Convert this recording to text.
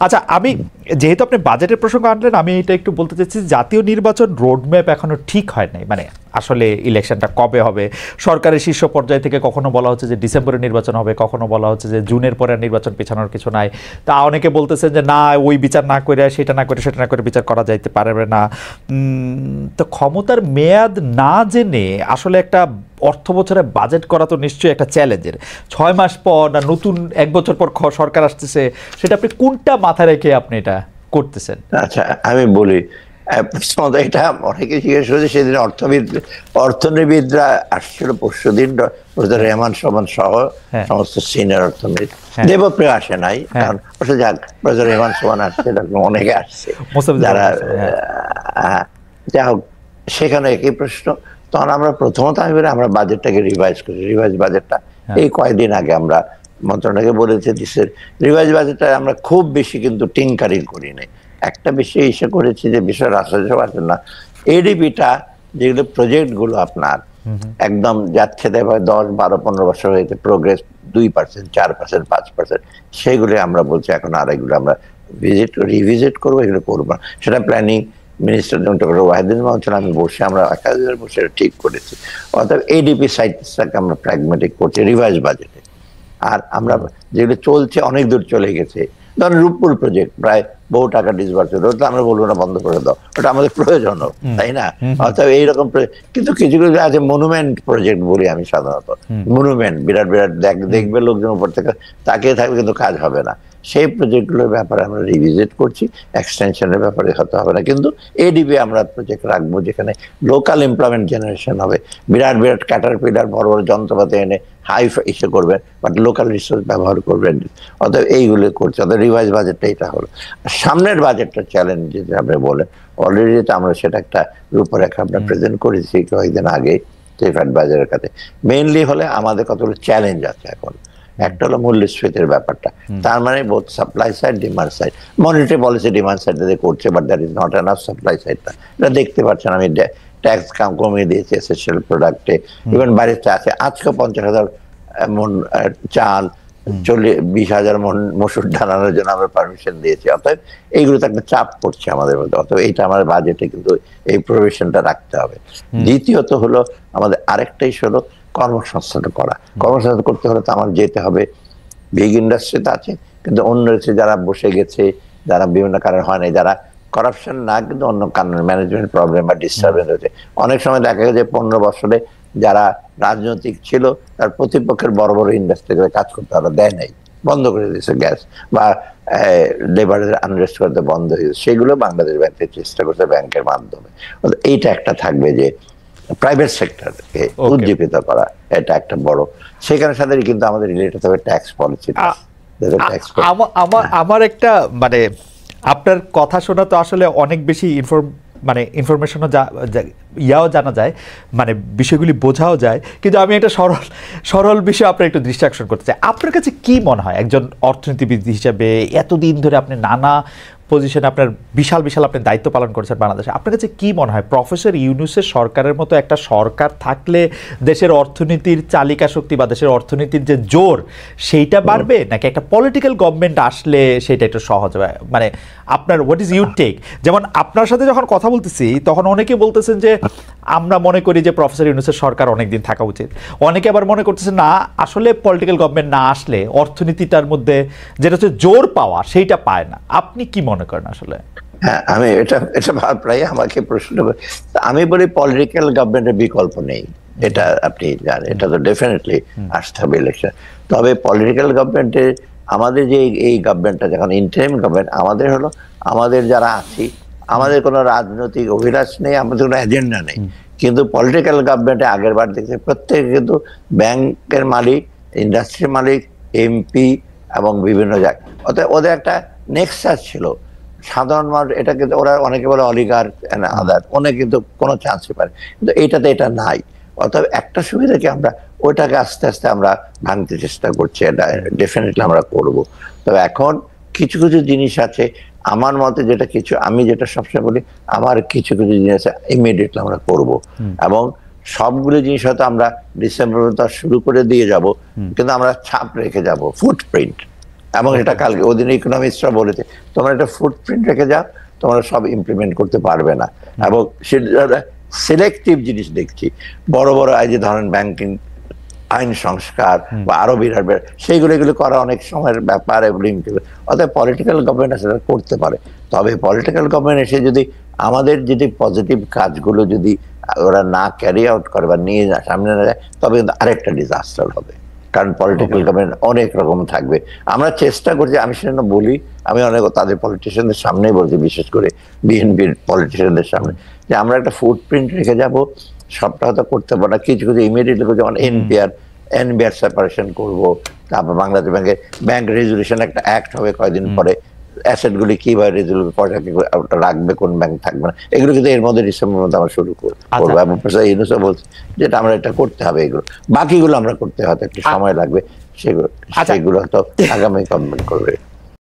আচ্ছা, আমি যেহেতু আপনি বাজেটের প্রসঙ্গ আনলেন, আমি এটা একটু বলতে চাইছি, জাতীয় নির্বাচন রোডম্যাপ এখনো ঠিক হয় নাই। মানে আসলে ইলেকশনটা কবে হবে, সরকারের শীর্ষ পর্যায় থেকে কখনো বলা হচ্ছে যে ডিসেম্বরে নির্বাচন হবে, কখনো বলা হচ্ছে যে জুনের পরে নির্বাচন পেছানোর কিছু নাই। তা অনেকে বলতেছেন যে না, ওই বিচার না করে, সেটা না করে, সেটা না করে বিচার করা যাইতে পারবে না। তো ক্ষমতার মেয়াদ না জেনে আসলে একটা অর্থ বছরে বাজেট করা তো নিশ্চয়ই একটা চ্যালেঞ্জের। 6 মাস পর না নতুন 1 বছর পর সরকার আসতেছে, সেটা আপনি কোনটা মাথায় রেখে আপনি এটা করতেছেন? আচ্ছা, আমি বলি, এটা অনেকে জিজ্ঞেস করেছে, সেদিন অর্থনীতিবিদরা আসছিল পরশুদিন, প্রফেসর রেহমান সোবহান সহ সমস্ত সিনিয়র অর্থনীতি। দেবপ্রিয় আসে নাই, কারণ যাক, প্রফেসর রেহমান সোবহান আসছে, অনেকে আসছে যারা, যাই হোক, সেখানে একই প্রশ্ন। তখন আমরা প্রথমত আমি বলি আমরা বাজেটটাকে রিভাইজ করি। রিভাইজ বাজেটটা এই কয়েকদিন আগে আমরা মন্ত্রণালয়কে বলেছি, দেশের রিভাইজ বাজেটটা আমরা খুব বেশি কিন্তু টিঙ্কারিং করি নাই। একটা বিষয় এসে করেছি যে বিষয় রাষ্ট্র আছে না, এডিপিটা যেগুলো প্রজেক্টগুলো আপনার একদম যাচ্ছে, 10, 12, 15 বছর হয়েছে, প্রোগ্রেস 2%, 4%, 5%, সেগুলো আমরা বলছি এখন আর এগুলো আমরা রিভিজিট করবো, এগুলো করবো না। সেটা planning minister doctor Wahidul Mohsin আমি বসে আমরা একাধিকবার বসে ঠিক করেছি। অর্থাৎ এডিপি সাইটটাকে আমরা প্র্যাগমেটিক করছি রিভাইজ বাজেটে। আর আমরা যেগুলো চলছে অনেক দূর চলে গেছে, ধরেন রূপপুর প্রজেক্ট প্রায় বহু টাকা ডিসবার্স, ওটা আমরা বলবো না বন্ধ করে দাও, ওটা আমাদের প্রয়োজনও, তাই না? অর্থাৎ এইরকম, কিন্তু কিছু কিছু আছে মনুমেন্ট প্রজেক্ট বলি আমি সাধারণত, মনুমেন্ট বিরাট বিরাট দেখবে লোকজন উপর থেকে তাকিয়ে থাকবে, কিন্তু কাজ হবে না। সেই প্রজেক্টগুলোর ব্যাপারে আমরা রিভিজিট করছি, এক্সটেনশনের ব্যাপারে হতে হবে না, কিন্তু এডিপি আমরা প্রজেক্ট রাখবো যেখানে লোকাল এমপ্লয়মেন্ট জেনারেশন হবে। বিরাট বিরাট ক্যাটারপিলার বড় বড় যন্ত্রপাতি এনে হাই ইসে করবেন, বাট লোকাল রিসোর্স ব্যবহার করবেন। অতএব এইগুলো করছে, অর্থাৎ রিভাইজ বাজেটটা এটা হলো। সামনের বাজেটটা চ্যালেঞ্জ যেটা আপনি বলেন, অলরেডি তো আমরা সেটা একটা রূপরেখা আমরা প্রেজেন্ট করেছি কয়েকদিন আগে ফ্যাট বাজারের কাছে। মেইনলি হলে আমাদের কতগুলো চ্যালেঞ্জ আছে এখন। একটা হলো মূল্যস্ফীতির ব্যাপারটা, তার মানে both supply side, demand side. Monetary policy demand side করছে, but that is not enough supply সাইডটা। এটা দেখতে পাচ্ছেন, আমি ট্যাক্স কমিয়ে দিয়েছি এসেনশিয়াল প্রোডাক্টে, ইভেন বাইরের চা আছে আজকে 50,000 মন চাল, 20,000 মন মসুর ঢালানোর জন্য আমরা পারমিশন দিয়েছি। অর্থাৎ এইগুলোতে একটা চাপ পড়ছে আমাদের মধ্যে, অর্থাৎ এইটা আমাদের বাজেটে কিন্তু এই প্রভিশনটা রাখতে হবে। দ্বিতীয়ত হলো আমাদের আরেকটা ইস্যু হলো কর্মসংস্থান করা। কর্মসংস্থান করতে হলে তো আমার যেতে হবে, বিগ ইন্ডাস্ট্রিতে আছে, কিন্তু অন্য রয়েছে যারা বসে গেছে, যারা বিভিন্ন কারণে হয় না, যারা করাপশন না কিন্তু অন্য কারণে ম্যানেজমেন্ট প্রবলেম বা ডিস্টারবেন্স হয়েছে। অনেক সময় দেখা গেছে 15 বছরে যারা রাজনৈতিক ছিল তার প্রতিপক্ষের বড় বড় ইন্ডাস্ট্রিতে কাজ করতে তারা দেয় নাই, বন্ধ করে দিয়েছে গ্যাস, বা লেবারের আনরেস্ট করতে বন্ধ হয়েছে, সেগুলো বাংলাদেশ ব্যাংকের চেষ্টা করছে ব্যাংকের মাধ্যমে। এইটা একটা থাকবে যে প্রাইভেট সেক্টরকে উজ্জীবিত করা, এটা একটা বড়। সেখানে সাথে কিন্তু আমাদের রিলেটেড হবে ট্যাক্স পলিসি। আমার একটা মানে আপনার কথা শোনা তো আসলে অনেক বেশি ইনফরমেশনও ইয়াও জানা যায়, মানে বিষয়গুলি বোঝাও যায়, কিন্তু আমি একটা সরল বিষয় আপনার একটু দৃষ্টি আকর্ষণ করতে চাই। আপনার কাছে কি মনে হয় একজন অর্থনীতিবিদ হিসেবে, এতদিন ধরে আপনি নানা পজিশনে আপনার বিশাল আপনি দায়িত্ব পালন করেছেন বাংলাদেশে, আপনার কাছে কি মনে হয় প্রফেসর ইউনূসের সরকারের মতো একটা সরকার থাকলে দেশের অর্থনীতির চালিকা শক্তি বা দেশের অর্থনীতির যে জোর সেইটা বাড়বে, নাকি একটা পলিটিক্যাল গভর্নমেন্ট আসলে সেটা একটু সহজ হবে? মানে আপনার হোয়াট ইজ ইউর টেক? যেমন আপনার সাথে যখন কথা বলতেছি তখন অনেকে বলতেছেন যে আমরা মনে করি যে প্রফেসর ইউনূসের সরকার অনেকদিন থাকা উচিত, অনেকে আবার মনে করতেছে না, আসলে পলিটিক্যাল গভর্নমেন্ট না আসলে অর্থনীতিটার মধ্যে যেটা হচ্ছে জোর পাওয়া সেইটা পায় না। আপনি কি মনে করেন আসলে? হ্যাঁ, আমি এটা প্রায় আমাকে প্রশ্ন, আমি বলি পলিটিক্যাল গভর্নমেন্টের বিকল্প নেই, এটা আপনি জানেন, এটা তো ডেফিনেটলি আসতে হবে ইলেকশন। তবে পলিটিক্যাল গভর্নমেন্টের আমাদের যে এই গভর্নমেন্টটা যখন ইন্টারিম গভর্নমেন্ট, আমাদের হলো আমাদের যারা আছি, আমাদের কোনো রাজনৈতিক অভিলাষ নেই, আমাদের কোনো এজেন্ডা নেই, কিন্তু পলিটিক্যাল গভর্নমেন্টে আগের বার দেখছে প্রত্যেকে কিন্তু ব্যাংকের মালিক, ইন্ডাস্ট্রির মালিক, এমপি এবং বিভিন্ন জায়গায়, অর্থাৎ ওদের একটা নেক্সাস ছিল। সাধারণ মানুষ এটা কিন্তু, ওরা অনেকে বলে অলিগার আদার, অনেক কিন্তু কোনো চান্সই পারে, কিন্তু এইটাতে এটা নাই। অর্থাৎ একটা সুবিধা কি, আমরা ওইটাকে আস্তে আস্তে আমরা ভাঙতে চেষ্টা করছি, এটা ডেফিনেটলি আমরা করব। তবে এখন কিছু কিছু জিনিস আছে আমার মতে, যেটা কিছু আমি যেটা সবসময় বলি, আমার কিছু কিছু জিনিস ইমিডিয়েটলি আমরা করব, এবং সবগুলো জিনিস হয়তো আমরা ডিসেম্বর শুরু করে দিয়ে যাব, কিন্তু আমরা ছাপ রেখে যাব, ফুটপ্রিন্ট। এবং এটা কালকে ওদিন ইকোনমিস্টরা বলেছে তোমরা একটা ফুটপ্রিন্ট রেখে যাও, তোমরা সব ইমপ্লিমেন্ট করতে পারবে না। এবং সেটা সিলেক্টিভ জিনিস দেখছি, বড় বড় এই যে ধরেন ব্যাংকিং আইন সংস্কার বা আরো বিরাট বিরাট সেইগুলো এগুলো করা অনেক সময়ের ব্যাপার, অতএব পলিটিক্যাল গভর্নমেন্ট সেটা করতে পারে। তবে পলিটিক্যাল গভর্নমেন্ট এসে যদি আমাদের যদি পজিটিভ কাজগুলো যদি ওরা না ক্যারি আউট করে বা নিয়ে সামনে না যায়, তবে কিন্তু আরেকটা ডিজাস্টার হবে। কারণ পলিটিক্যাল গভর্নমেন্ট অনেক রকম থাকবে। আমরা চেষ্টা করছি, আমি সেজন্য বলি, আমি অনেক তাদের পলিটিশিয়ানদের সামনেই বলছি, বিশেষ করে বিএনপির পলিটিশিয়ানদের সামনে, যে আমরা একটা ফুটপ্রিন্ট রেখে যাব। সবটা হয়তো করতে পারবো না, কিছু কিছু ইমিডিয়েটলি যেমন এনবিআর সেপারেশন করবো, তারপর বাংলাদেশ ব্যাংকের ব্যাংক রেজুলেশন একটা অ্যাক্ট হবে কয়েকদিন পরে, অ্যাসেট গুলি কিভাবে রেজুলেট পয়সা কি রাখবে, কোন ব্যাংক থাকবে না, এগুলো কিন্তু এর মধ্যে ডিসেম্বর মধ্যে আমরা শুরু করবো। এবং ইউনুসও বলছে যেটা আমরা এটা করতে হবে, এগুলো বাকিগুলো আমরা করতে হয়তো একটু সময় লাগবে, সেগুলো হয়তো আগামী গভর্নমেন্ট করবে।